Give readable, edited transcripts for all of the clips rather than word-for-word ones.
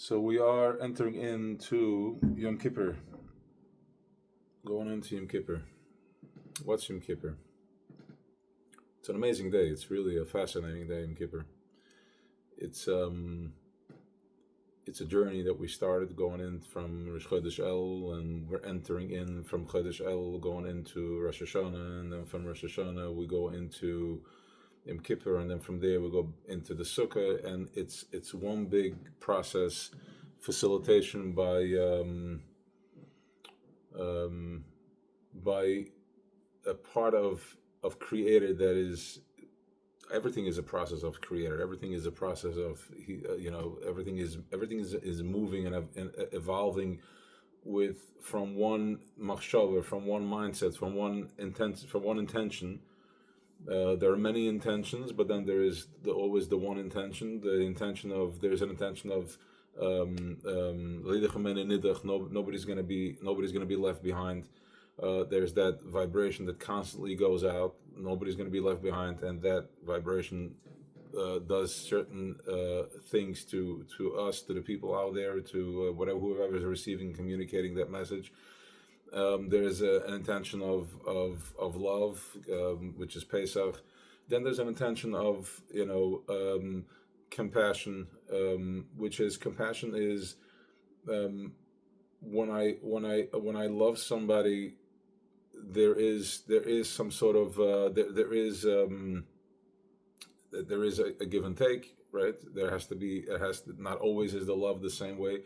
So we are entering into Yom Kippur. Going into Yom Kippur. What's Yom Kippur? It's an amazing day. It's really a fascinating day, Yom Kippur. It's a journey that we started going in from Rosh Chodesh El, and we're entering in from Chodesh El, going into Rosh Hashanah, and then from Rosh Hashanah we go into Yom Kippur, and then from there we go into the Sukkah, and it's one big process, facilitation by a part of Creator that is, everything is a process of Creator. Everything is a process of everything is moving and evolving from one machshava, from one mindset, from one intention. There are many intentions, but then there is always the one intention. There's an intention of nobody's gonna be left behind. There's that vibration that constantly goes out. Nobody's gonna be left behind, and that vibration does certain things to us, to the people out there, to whoever is receiving, communicating that message. There's an intention of love, which is Pesach. Then there's an intention of compassion, which is when I love somebody, there is some sort of there is a give and take, right? Not always is the love the same way.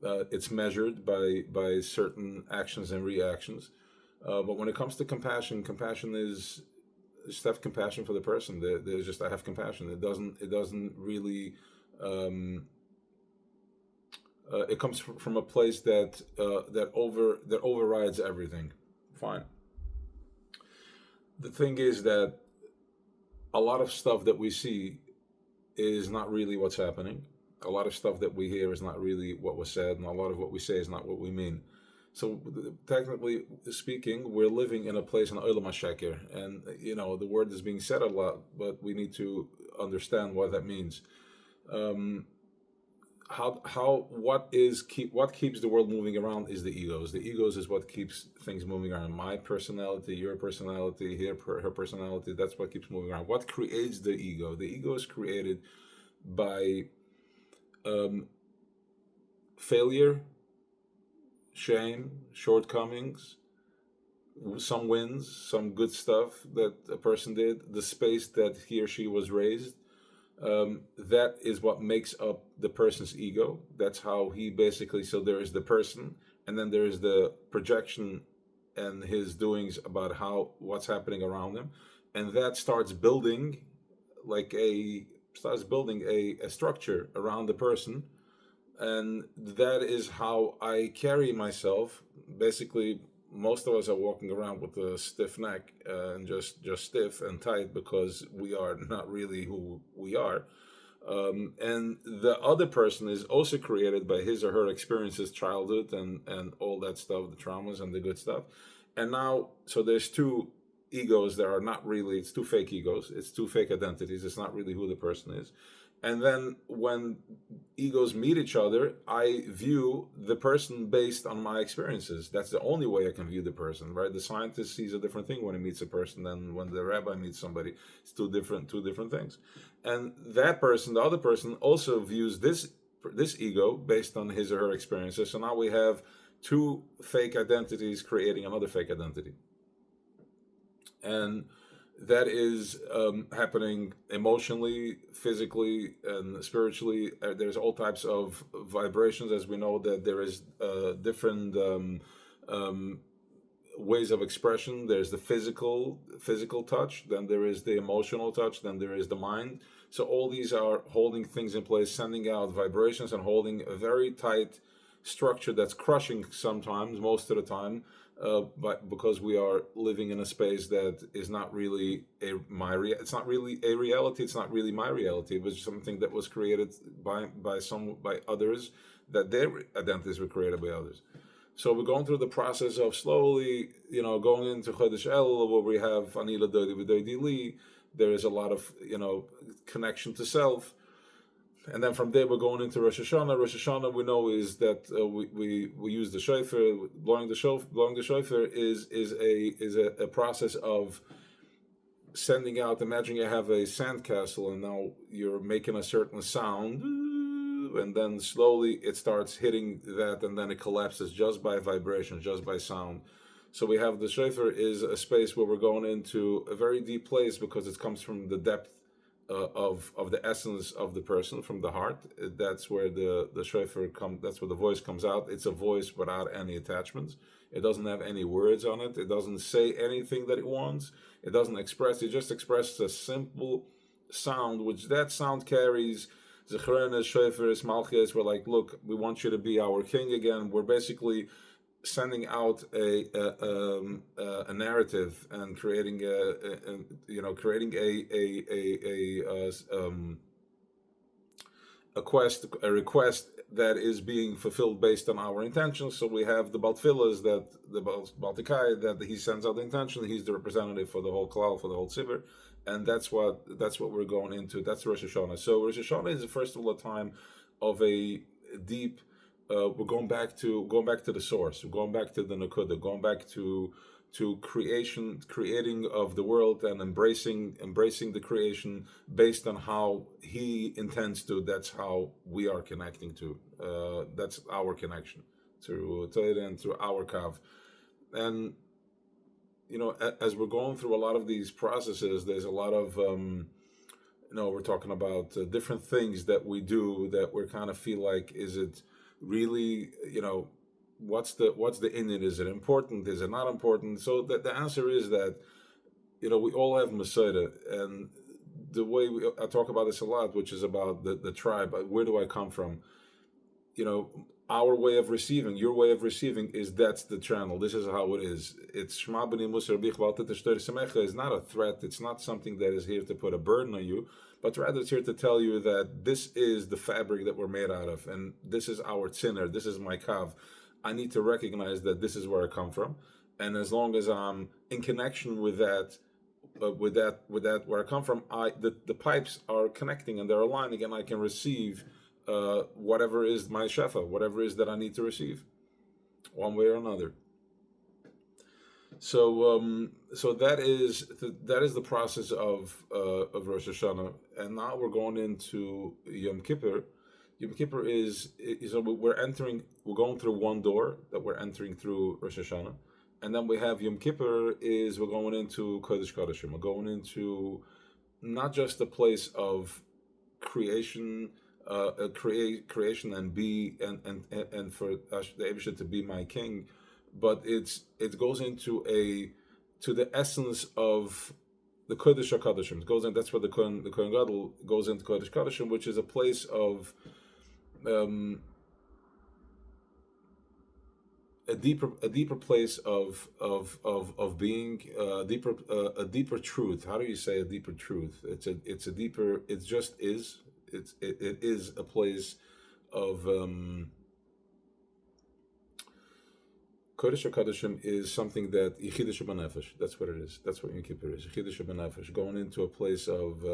It's measured by certain actions and reactions. But when it comes to compassion is just have compassion for the person. There's just, I have compassion. It doesn't really. It comes from a place that overrides everything. Fine. The thing is that a lot of stuff that we see is not really what's happening. A lot of stuff that we hear is not really what was said, and a lot of what we say is not what we mean. So, technically speaking, we're living in a place in Olam HaSheker, and the word is being said a lot, but we need to understand what that means. What keeps the world moving around is the egos. The egos is what keeps things moving around. My personality, your personality, her personality. That's what keeps moving around. What creates the ego? The ego is created by failure, shame, shortcomings, some wins, some good stuff that a person did, the space that he or she was raised. That is what makes up the person's ego. That's how he basically, so there is the person, and then there is the projection and his doings about what's happening around him, and that starts building starts building a structure around the person, and that is how I carry myself. Basically, most of us are walking around with a stiff neck, and just stiff and tight because we are not really who we are. And the other person is also created by his or her experiences, childhood, and all that stuff, the traumas and the good stuff. And now, so there's two egos that are not really, it's two fake egos, it's two fake identities, it's not really who the person is. And then when egos meet each other, I view the person based on my experiences. That's the only way I can view the person, right? The scientist sees a different thing when he meets a person than when the rabbi meets somebody. It's two different things. And that person, the other person, also views this ego based on his or her experiences. So now we have two fake identities creating another fake identity. And that is happening emotionally, physically, and spiritually. There's all types of vibrations, as we know that there is different ways of expression. There's the physical touch, then there is the emotional touch, then there is the mind. So all these are holding things in place, sending out vibrations, and holding a very tight structure that's crushing sometimes, most of the time, but because we are living in a space that is not really it's not really a reality. It's not really my reality. It was something that was created by others, that their identities were created by others. So we're going through the process of slowly, going into Chodesh El, where we have Anila Doidi V'Doidi Li. There is a lot of, connection to self. And then from there we're going into Rosh Hashanah. Rosh Hashanah, we know, is that we use the shofar. Blowing the shofar is a process of sending out. Imagine you have a sandcastle, and now you're making a certain sound, and then slowly it starts hitting that, and then it collapses just by vibration, just by sound. So we have the shofar is a space where we're going into a very deep place because it comes from the depth of the essence of the person, from the heart. That's where the shofar comes. That's where the voice comes out. It's a voice without any attachments. It doesn't have any words on it. It doesn't say anything that it wants. It doesn't express. It just expresses a simple sound, which that sound carries. Zechrenes, shofar, malchus. We're like, look, we want you to be our king again. We're basically sending out a narrative and creating a request that is being fulfilled based on our intentions. So we have the Baltfilas, that the Baltikai, that he sends out the intention. He's the representative for the whole klal, for the whole tzibur, and that's what we're going into. That's Rosh Hashanah. So Rosh Hashanah is first of all a time of a deep. We're going back to the source. We're going back to the Nakuda. Going back to creating of the world, and embracing the creation based on how He intends to. That's how we are connecting to. That's our connection through Torah and through our kav. And as we're going through a lot of these processes, there's a lot of we're talking about different things that we do that we kind of feel like, is it really, what's the in it? Is it important? Is it not important? So the answer is that, we all have Masada, and the way I talk about this a lot, which is about the tribe. Where do I come from? Our way of receiving, your way of receiving, that's the channel. This is how it is. It's Shema B'nai Musar B'chval Titashter Semecha is not a threat. It's not something that is here to put a burden on you, but rather it's here to tell you that this is the fabric that we're made out of, and this is our tzinner. This is my kav. I need to recognize that this is where I come from, and as long as I'm in connection with that, where I come from, the pipes are connecting and they're aligning, and I can receive whatever is my shefa, whatever is that I need to receive, one way or another. So that is the process of Rosh Hashanah, and now we're going into Yom Kippur. Yom Kippur is we're going through one door that we're entering through Rosh Hashanah, and then we have Yom Kippur is we're going into Kodesh Kodeshim. We're going into not just the place of creation. Creation and be and for the Eibusha to be my king, but it goes into the essence of the Kodesh HaKodeshim. It goes in. That's where the Kohen Gadol goes into Kodesh Kodeshim, which is a place of a deeper place of being, a deeper truth. How do you say a deeper truth? It's a deeper. It just is. It is a place of Kodesh HaKodeshim is something that Yechidah Shebanefesh. That's what it is. That's what Yom Kippur is. Yechidah Shebanefesh, going into a place of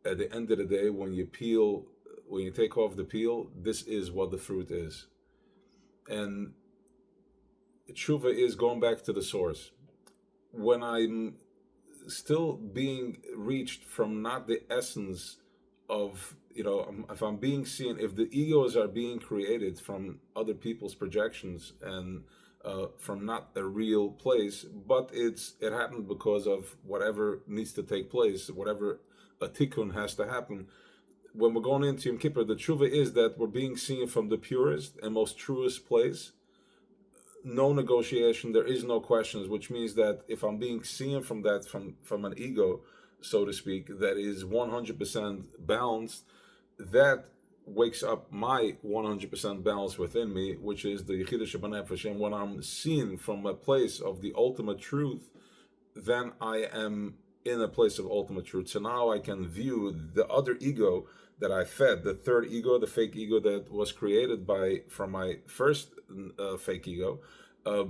at the end of the day, when you take off the peel, this is what the fruit is. And tshuva is going back to the source. When I'm still being reached from not the essence of, if I'm being seen, if the egos are being created from other people's projections and from not a real place, but it happened because of whatever needs to take place, whatever a tikkun has to happen. When we're going into Yom Kippur, the tshuva is that we're being seen from the purest and most truest place. No negotiation, there is no questions, which means that if I'm being seen from that, from an ego, so to speak, that is 100% balanced, that wakes up my 100% balance within me, which is the Yechidah Shebanefesh. And when I'm seen from a place of the ultimate truth, then I am in a place of ultimate truth. So now I can view the other ego that I fed, the third ego, the fake ego that was created from my first fake ego.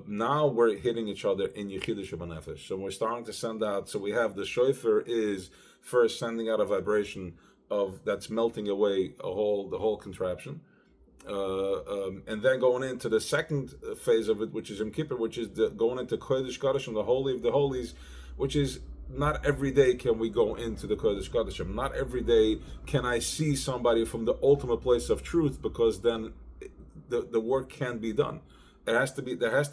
Now we're hitting each other in Yechidah Shebanefesh. So we're starting to send out. So we have the shofar is first sending out a vibration that's melting away the whole contraption. And then going into the second phase of it, which is Yom Kippur, which is going into Kodesh Kodeshim, the Holy of the Holies, which is not every day can we go into the Kodesh Kodeshim. Not every day can I see somebody from the ultimate place of truth, because then the work can be done. There has to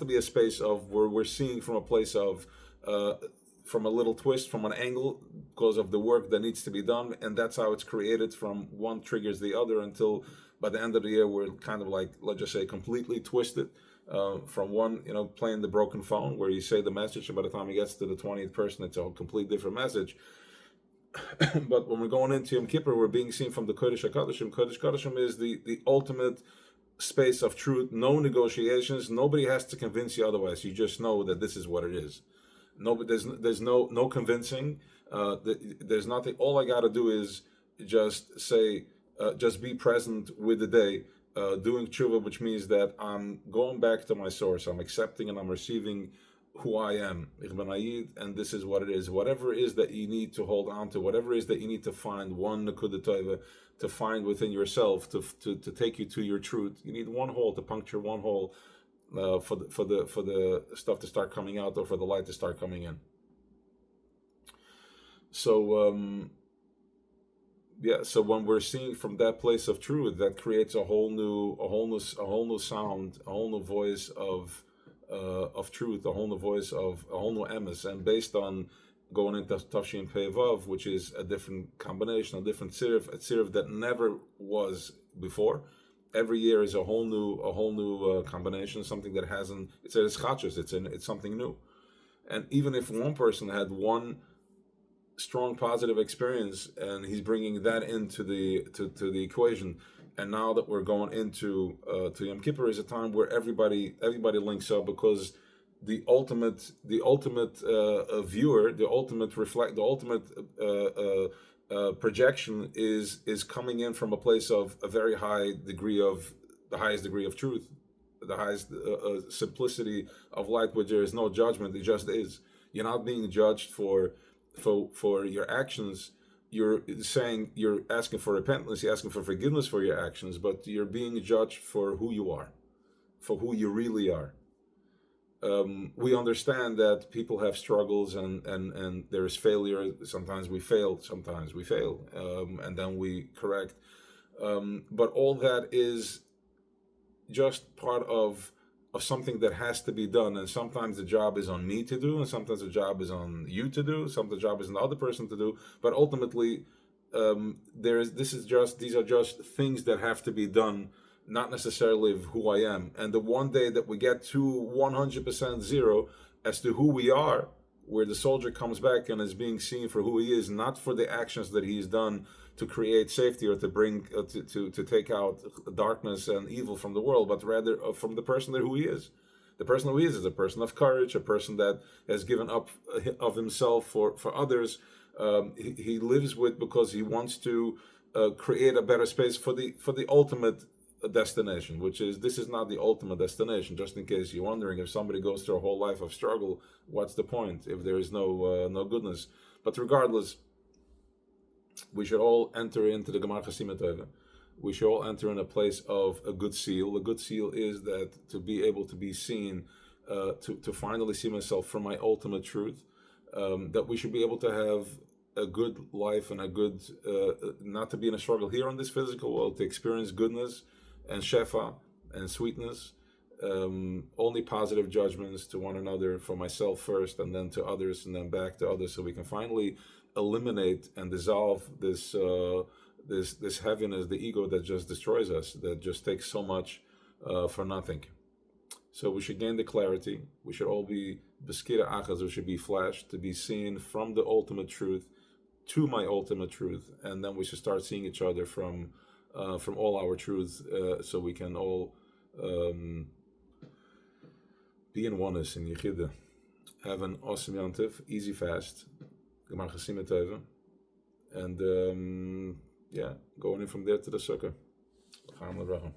be a space of where we're seeing from a place of from a little twist, from an angle, because of the work that needs to be done, and that's how it's created. From one triggers the other until by the end of the year we're kind of like, let's just say, completely twisted. From one, playing the broken phone where you say the message, and by the time it gets to the 20th person, it's a complete different message. But when we're going into Yom Kippur, we're being seen from the Kodesh HaKodeshim. Kodesh HaKodeshim is the ultimate space of truth. No negotiations. Nobody has to convince you otherwise. You just know that this is what it is. There's no convincing. There's nothing. All I got to do is just say, just be present with the day. Doing tshuva, which means that I'm going back to my source. I'm accepting and I'm receiving who I am. Ich ben Ayid, and this is what it is. Whatever it is that you need to hold on to, whatever it is that you need to find, one nekuda tova, to find within yourself, to take you to your truth. You need one hole to puncture one hole for the stuff to start coming out, or for the light to start coming in. So. So when we're seeing from that place of truth, that creates a whole new sound, a whole new voice of truth, a whole new voice of a whole new emes, and based on going into Tafshin Pei Vav, which is a different combination, a different sirif, a sirif that never was before. Every year is a whole new combination, something that hasn't. It's chachos. It's something new, and even if one person had one strong positive experience and he's bringing that into the equation, and now that we're going into to Yom Kippur is a time where everybody links up, because the ultimate viewer, the ultimate projection is coming in from a place of a very high degree of the highest degree of truth, the highest simplicity of light, where there is no judgment. It just is. You're not being judged for your actions. You're asking for repentance, you're asking for forgiveness for your actions, but you're being judged for who you are, for who you really are. We understand that people have struggles and there is failure. Sometimes we fail, and then we correct. But all that is just part of something that has to be done, and sometimes the job is on me to do, and sometimes the job is on you to do, sometimes the job is on the other person to do, but ultimately these are just things that have to be done, not necessarily of who I am. And the one day that we get to 100% zero as to who we are, where the soldier comes back and is being seen for who he is, not for the actions that he's done to create safety or to bring to take out darkness and evil from the world, but rather from the person that who he is. The person who he is a person of courage, a person that has given up of himself for others. He lives with because he wants to create a better space for the ultimate destination, which is, this is not the ultimate destination. Just in case you're wondering, if somebody goes through a whole life of struggle, what's the point if there is no goodness? But regardless, we should all enter into the Gemar Chasimet Tova. We should all enter in a place of a good seal. A good seal is that to be able to be seen, to finally see myself for my ultimate truth. That we should be able to have a good life and a good, not to be in a struggle here on this physical world, to experience goodness and shefa and sweetness, only positive judgments to one another, for myself first, and then to others, and then back to others, so we can finally eliminate and dissolve this this heaviness, the ego that just destroys us, that just takes so much for nothing. So we should gain the clarity. We should all be beskira achas. We should be flashed to be seen from the ultimate truth to my ultimate truth, and then we should start seeing each other from all our truths, so we can all be in oneness in Yechida. Have an awesome Yantiv, easy fast, Gemar Chasimet Tova, and going in from there to the sukkah. Chaim Levrachim.